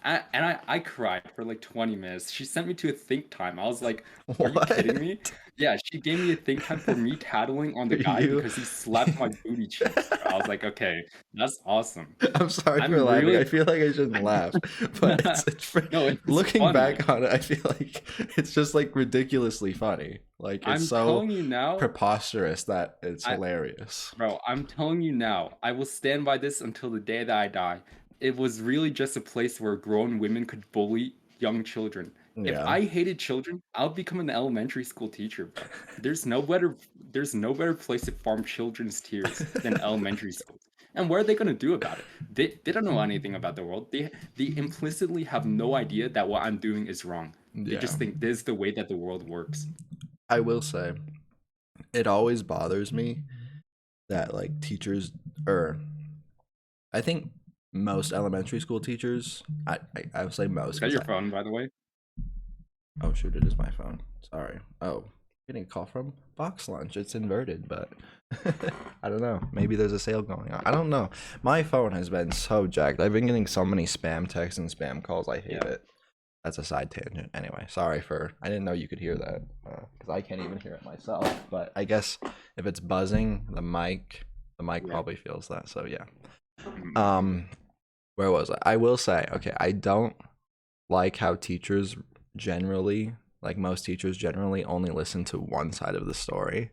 And I cried for like 20 minutes. She sent me to a think time. I was like, are you kidding me? What? Yeah, she gave me a think time for me tattling on the Are guy you because he slapped my booty cheeks, bro. I was like, okay, that's awesome. I'm sorry for I'm laughing. I really feel like I shouldn't laugh, but it's no, it's looking funny. back on it, I feel like it's just like ridiculously funny. Like it's I'm so telling you now, preposterous that it's I hilarious. bro, I'm telling you now, I will stand by this until the day that I die. It was really just a place where grown women could bully young children. If Yeah. I hated children, I'll become an elementary school teacher, bro. There's no better place to farm children's tears than elementary schools. And what are they gonna do about it? They don't know anything about the world. They implicitly have no idea that what I'm doing is wrong. They Yeah. just think this is the way that the world works. I will say it always bothers me that like teachers or I think most elementary school teachers, I would say most Is that because your phone, by the way? oh shoot, it is my phone. Sorry. Oh, getting a call from Box Lunch. It's inverted, but I don't know. Maybe there's a sale going on. I don't know. My phone has been so jacked. I've been getting so many spam texts and spam calls. I hate Yeah. it. That's a side tangent. Anyway, sorry for. I didn't know you could hear that because I can't even hear it myself. But I guess if it's buzzing, the mic Yeah. probably feels that. So yeah. Mhm. Where was I? I will say, okay, I don't like how teachers generally, like most teachers generally, only listen to one side of the story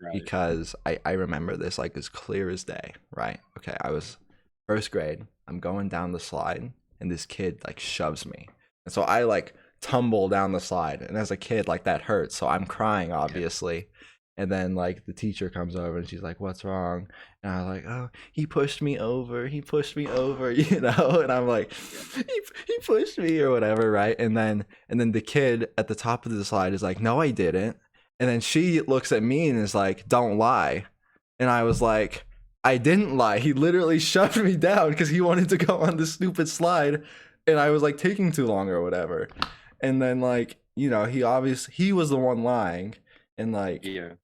Right. because I remember this like as clear as day, right? Okay, I was first grade, I'm going down the slide, and this kid like shoves me. And so I like tumble down the slide, and as a kid, like that hurts. So I'm crying, Yeah. obviously. And then like the teacher comes over and she's like, "What's wrong?" And I was like, "Oh, he pushed me over. He pushed me over," you know. And I'm like, Yeah. he pushed me or whatever, right? And then the kid at the top of the slide is like, "No, I didn't." And then she looks at me and is like, "Don't lie." And I was like, "I didn't lie. He literally shoved me down because he wanted to go on this stupid slide, and I was like taking too long or whatever." And then like, he was the one lying, and like Yeah.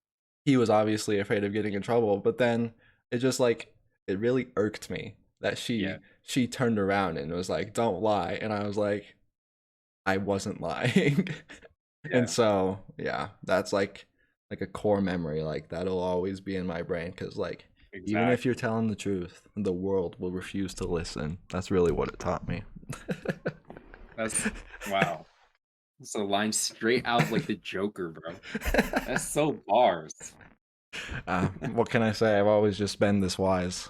he was obviously afraid of getting in trouble. But then it just like it really irked me that Yeah. she turned around and was like, "Don't lie," and I was like, "I wasn't lying." And Yeah. so yeah, that's like a core memory like that'll always be in my brain because like even if you're Exactly. telling the truth, the world will refuse to listen. That's really what it taught me. That's wow. It's a line straight out of like the Joker, bro. That's so bars. What can I say? I've always just been this wise.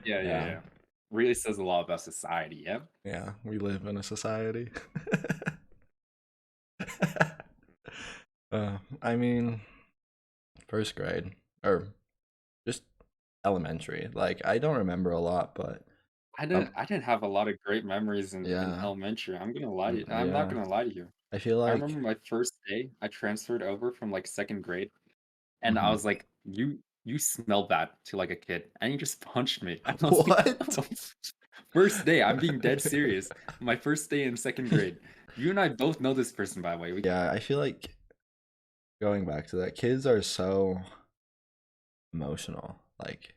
Yeah, yeah, Yeah, yeah. Really says a lot about society. Yeah. yeah, we live in a society. I mean, first grade or just elementary. Like I don't remember a lot, but I didn't have a lot of great memories in yeah, elementary. I'm not yeah. gonna lie to you. I feel I like remember my first day, I transferred over from like second grade, and I mhm. was like, you smell bad to like a kid, and he just punched me. And I was like, What? first day, I'm being dead serious. My first day in second grade. You and I both know this person, by the way. Yeah, I feel like going back to that, kids are so emotional.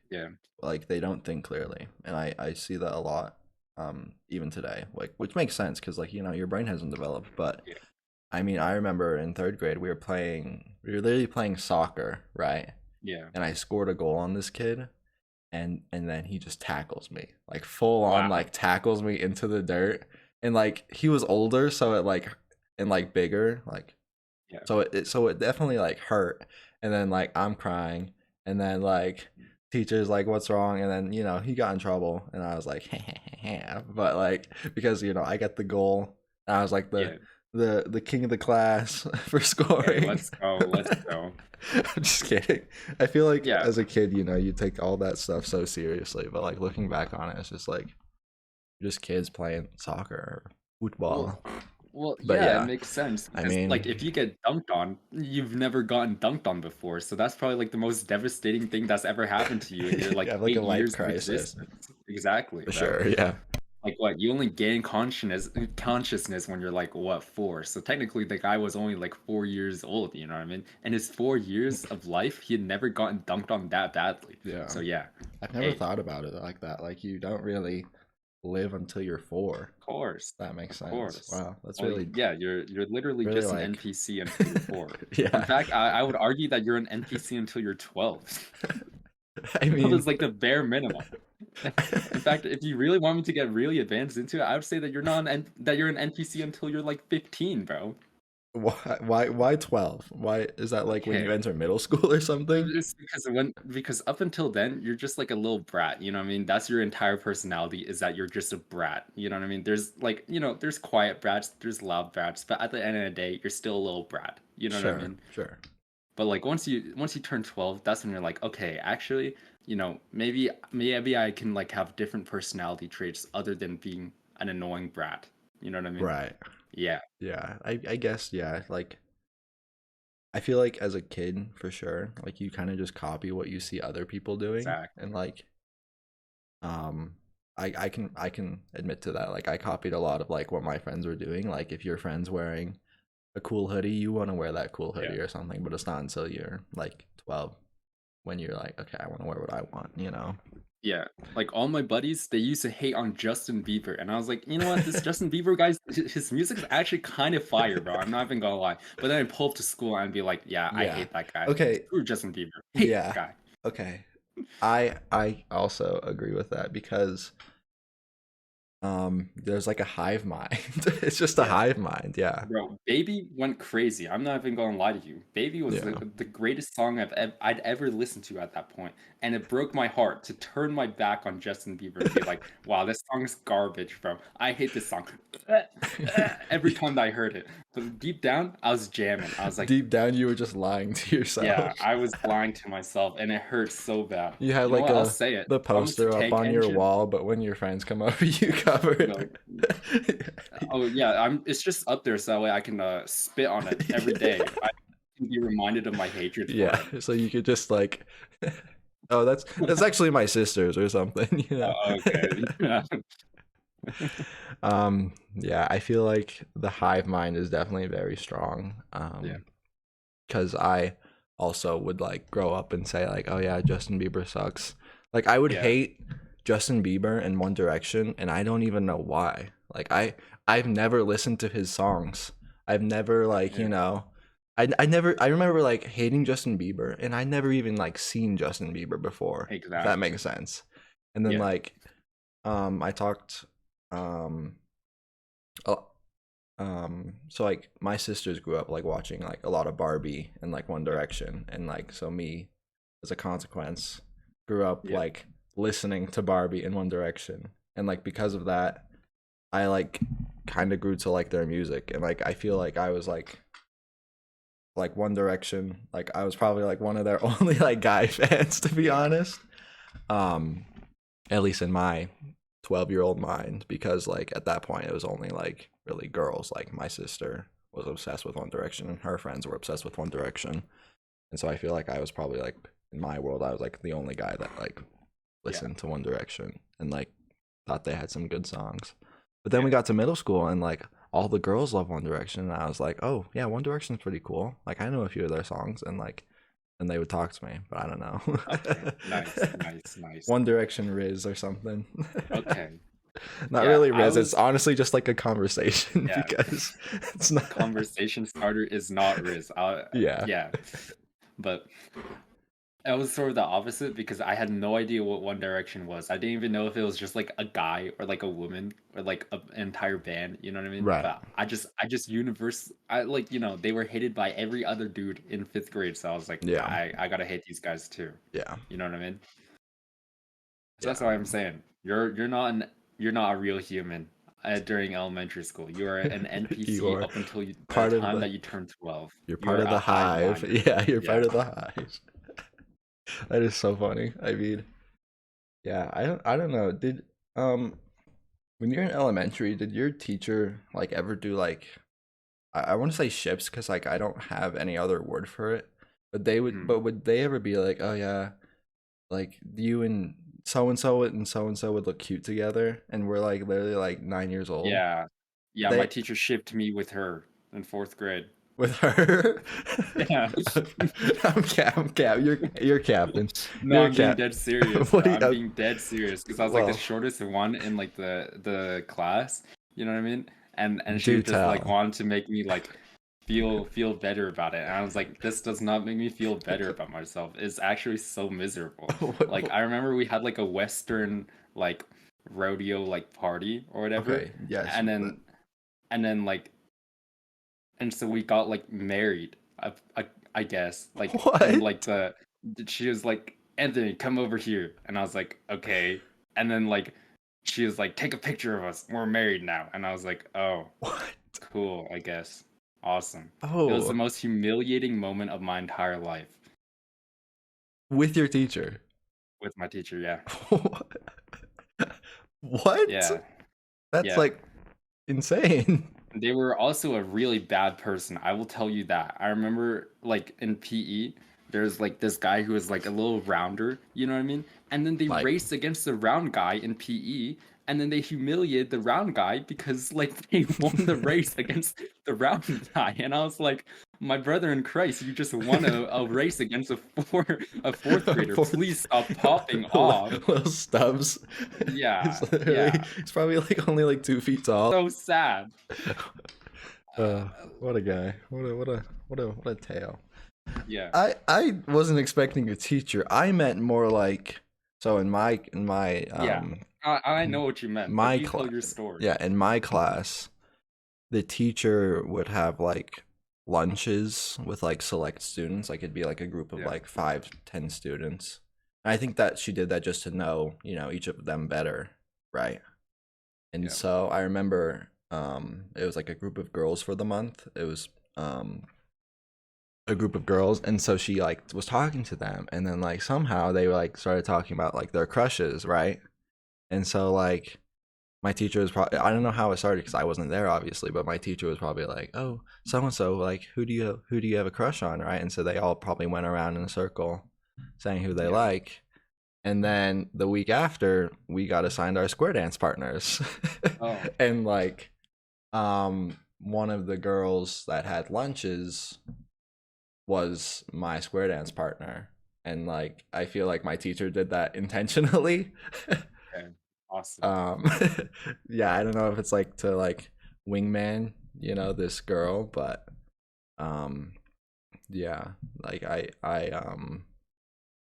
Yeah, Like they don't think clearly, and I see that a lot. Even today, like which makes sense because like your brain hasn't developed. But yeah, I mean, I remember in third grade we were literally playing soccer, right? yeah. And I scored a goal on this kid, and then he just tackles me like full on Wow. like tackles me into the dirt, and like he was older, so it like and like bigger like Yeah, so it definitely like hurt. And then like I'm crying, and then like teacher's like, "What's wrong?" And then he got in trouble, and I was like, but like because I got the goal, and I was like the yeah. the king of the class for Hey, scoring. let's go. Let's go. I'm just kidding. I feel like Yeah. as a kid, you take all that stuff so seriously, but like looking back on it, it's just like just kids playing soccer or Well, football. well, But yeah, it yeah, makes sense I because like mean, if you get dunked on, you've never gotten dunked on before. So that's probably like the most devastating thing that's ever happened to you in your you like have like a 8 life years of crisis existence. Exactly, for bro. sure. Yeah. Like what? You only gain consciousness when you're like what, 4. So technically the guy was only like 4 years old, you know what I mean? And his 4 years of life, he had never gotten dunked on that badly. Yeah. So yeah. I've never Hey, thought about it like that. Like you don't really live until you're four. of course. That makes Of sense. course. Wow. That's Well, really, yeah, you're literally really just an like, NPC until you're 4. In yeah. fact, I would argue that you're an NPC until you're 12. I 12 mean, is like the bare minimum. In fact, if you really want me to get really advanced into it, I would say that you're not that you're an NPC until you're like 15, bro. Why 12? Why is that like when you Okay. enter middle school or something? It's because up until then, you're just like a little brat, you know what I mean? That's your entire personality is that you're just a brat, you know what I mean? There's like, there's quiet brats, there's loud brats, but at the end of the day, you're still a little brat, you know what I Sure, mean? sure. But like once you turn 12, that's when you're like, okay, actually, maybe I can like have different personality traits other than being an annoying brat. You know what I mean? Right. Yeah, Yeah. I guess yeah, like I feel like as a kid for sure, like you kind of just copy what you see other people doing and exactly. like um I can admit to that. Like I copied a lot of like what my friends were doing. Like if your friend's wearing a cool hoodie, you want to wear that cool Yeah. hoodie or something, but it's not until you're like 12 when you're like, okay, I want to wear what I want, you know? Yeah. Like all my buddies, they used to hate on Justin Bieber, and I was like, you know what, this Justin Bieber guy's his music is actually kind of fire, bro. I'm not even gonna lie. But then I pull up to school and be like, yeah, I Yeah. hate that guy. Okay. Screw Justin Bieber. Hate that Yeah. guy. Okay. I also agree with that because there's like a hive mind. It's just a Yeah. hive mind, yeah. Bro, Baby went crazy. I'm not even gonna lie to you. Baby was Yeah. the greatest song I'd ever listened to at that point, and it broke my heart to turn my back on Justin Bieber and be like, "Wow, this song is garbage, bro. I hate this song." Every time that I heard it, but deep down, I was jamming. I was like, Deep down you were just lying to "Yeah," yourself. I was lying to myself, and it hurt so bad. You had You know like what? I'll a say it. the Thomas the poster up Tank on your Engine. wall, but when your friends come over, you cover Like, it. oh yeah, it's just up there so that way I can spit on it every day. I can be reminded of my hatred for Yeah, it. so you could just like, oh, that's actually my sister's or something, you know. Okay. Yeah. Yeah, I feel like the hive mind is definitely very strong. Yeah. Because I also would like grow up and say like, oh yeah, Justin Bieber sucks. Like I would Yeah. hate Justin Bieber in One Direction, and I don't even know why. Like I've never listened to his songs. I've never like Yeah. I remember like hating Justin Bieber, and I never even like seen Justin Bieber before. If that Exactly. makes sense. And then Yeah. like I talked um a- so like my sisters grew up like watching like a lot of Barbie and like One Yeah. Direction, and like so me as a consequence grew up Yeah. like listening to Barbie and One Direction, and like because of that I like kind of grew to like their music, and like I feel like I was like One Direction, like I was probably like one of their only like guy fans, to be Yeah. honest. um at least in my 12-year-old mind, because like at that point it was only like really girls. Like my sister was obsessed with One Direction and her friends were obsessed with One Direction, and so I feel like I was probably like, in my world, I was like the only guy that like Yeah. listened to One Direction and like thought they had some good songs. But then Yeah. we got to middle school and like all the girls love One Direction, and I was like, oh yeah, One Direction's pretty cool. Like I know a few of their songs, and like and they would talk to me, but I don't Okay. know. Nice. Nice. Nice. One Direction Riz or something. Okay. Not Yeah. really I Riz. It's was. honestly just like a conversation Yeah. because it's not. Conversation starter is not Riz. Yeah. Yeah. But I was sort of the opposite because I had no idea what One Direction was. I didn't even know if it was just like a guy or like a woman or like an entire band, you know what I mean? Right. But I just I like, they were hated by every other dude in 5th grade, so I was like, Yeah. I gotta hate these guys too. Yeah. You know what I mean? So that's Yeah. why I'm saying you're not a real human during elementary school. You are an You NPC are up until the part of time the. that you turn 12. You're You part are of a the hive hive. minder. Yeah, you're part Yeah. of the hive. That is so funny. I mean, yeah, I don't know. Did when you're in elementary, did your teacher like ever do like, I want to say ships because like I don't have any other word for it. Mhm. But would they ever be like, oh yeah, like you and so and so would look cute together, and we're like literally like 9 years old. Yeah. Yeah, my They teacher shipped me with her in 4th grade. with her. Yeah. I'm cap. You're captain. No, You're I'm being cap. dead serious. What do you? I'm being dead serious because I was like the Well, shortest one in like the class, you know what I mean? And she do just like tell. wanted to make me like feel better about it. And I was like, this does not make me feel better about myself. It's actually so miserable. Like I remember we had like a Western like rodeo like party or whatever, Okay. Yes. and then like and so we got like married. I guess like, and like What? she was like, Anthony, come over here, and I was like, okay, and then like she was like, take a picture of us. We're married now, and I was like, oh, What? cool, I guess, awesome. It was the Oh, most humiliating moment of my entire life with your teacher. with my teacher. Yeah, What? yeah, That's yeah. like insane. They were also a really bad person. I will tell you that. I remember like in PE, there's like this guy who was like a little rounder, you know what I mean? And then they Like, raced against the round guy in PE, and then they humiliated the round guy because like they won the race against the round guy. And I was like, my brother in Christ, you just won a race against a fourth grader. Please fourth, stop popping off. little stubs. Yeah, Literally, yeah. he's probably like only like 2 feet tall. So sad. What a guy! What a tale. Yeah. I wasn't expecting a teacher. I meant more like, so in my Yeah. I know what you meant, but my you tell class, your story. yeah, in my class, the teacher would have like lunches with like select students. Like it'd be like a group of Yeah. like 5 to 10 students. And I think that she did that just to know, each of them better, right? And Yeah. so I remember it was like a group of girls for the month. It was a group of girls, and so she like was talking to them, and then like somehow they like started talking about like their crushes, right? And so like my teacher was probably, I don't know how it started because I wasn't there obviously, but my teacher was probably like, oh, so and so, like who do you have a crush on, right? And so they all probably went around in a circle saying who they Yeah. like. And then the week after, we got assigned our square dance partners. Oh. And like one of the girls that had lunches was my square dance partner. And like I feel like my teacher did that intentionally. Okay. Awesome. um yeah, I don't know if it's like to like wingman, this girl, but um yeah, like I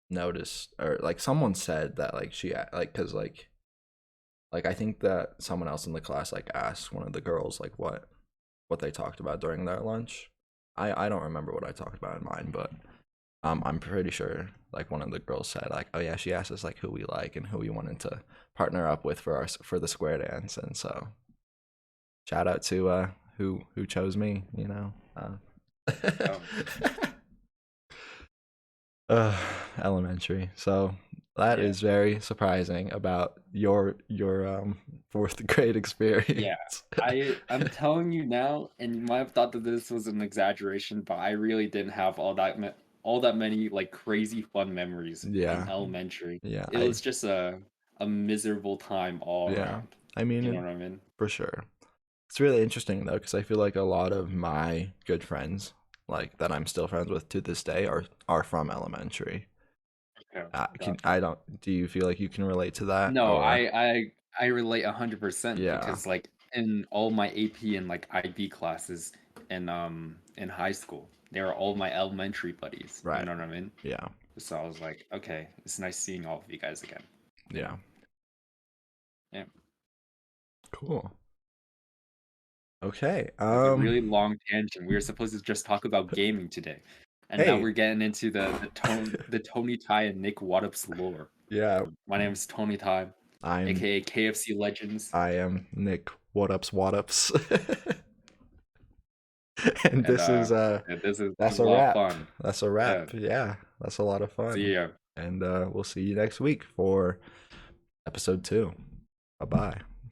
noticed, or like someone said that like she like because like I think that someone else in the class like asked one of the girls like what they talked about during their lunch. I don't remember what I talked about in mine, but I'm pretty sure like one of the girls said like, oh yeah, she asked us like who we like and who we wanted to partner up with for the square dance. And so shout out to who chose me, Oh. uh, elementary. So that Yeah. is very surprising about your fourth grade Yeah. experience. I'm telling you now, and you might have thought that this was an exaggeration, but I really didn't have all that many like crazy fun memories in Yeah, elementary. yeah, It was just a miserable time all yeah. around. I mean, You know what I mean? for sure. It's really interesting though, because I feel like a lot of my good friends, like that I'm still friends with to this day, are from elementary. Yeah. Can I don't? Do you feel like you can relate to that, No, or I relate 100% yeah, because like in all my AP and like IB classes in high school, they were all my elementary buddies. You right, know what I mean? yeah, So I was like, okay, it's nice seeing all of you guys again. yeah, Yeah. cool. Okay, Like a really long tangent. We were supposed to just talk about gaming today. And now hey, we're getting into the Tony Ty and Nick Wadup's lore. yeah, My name is Tony Ty, I'm aka KFC Legends. I am Nick. What ups? And And this is yeah, this is that's a a lot of wrap. fun. That's a Yeah. wrap. Yeah, that's a lot of See fun. ya. And we'll see you next week for episode 2. Bye bye.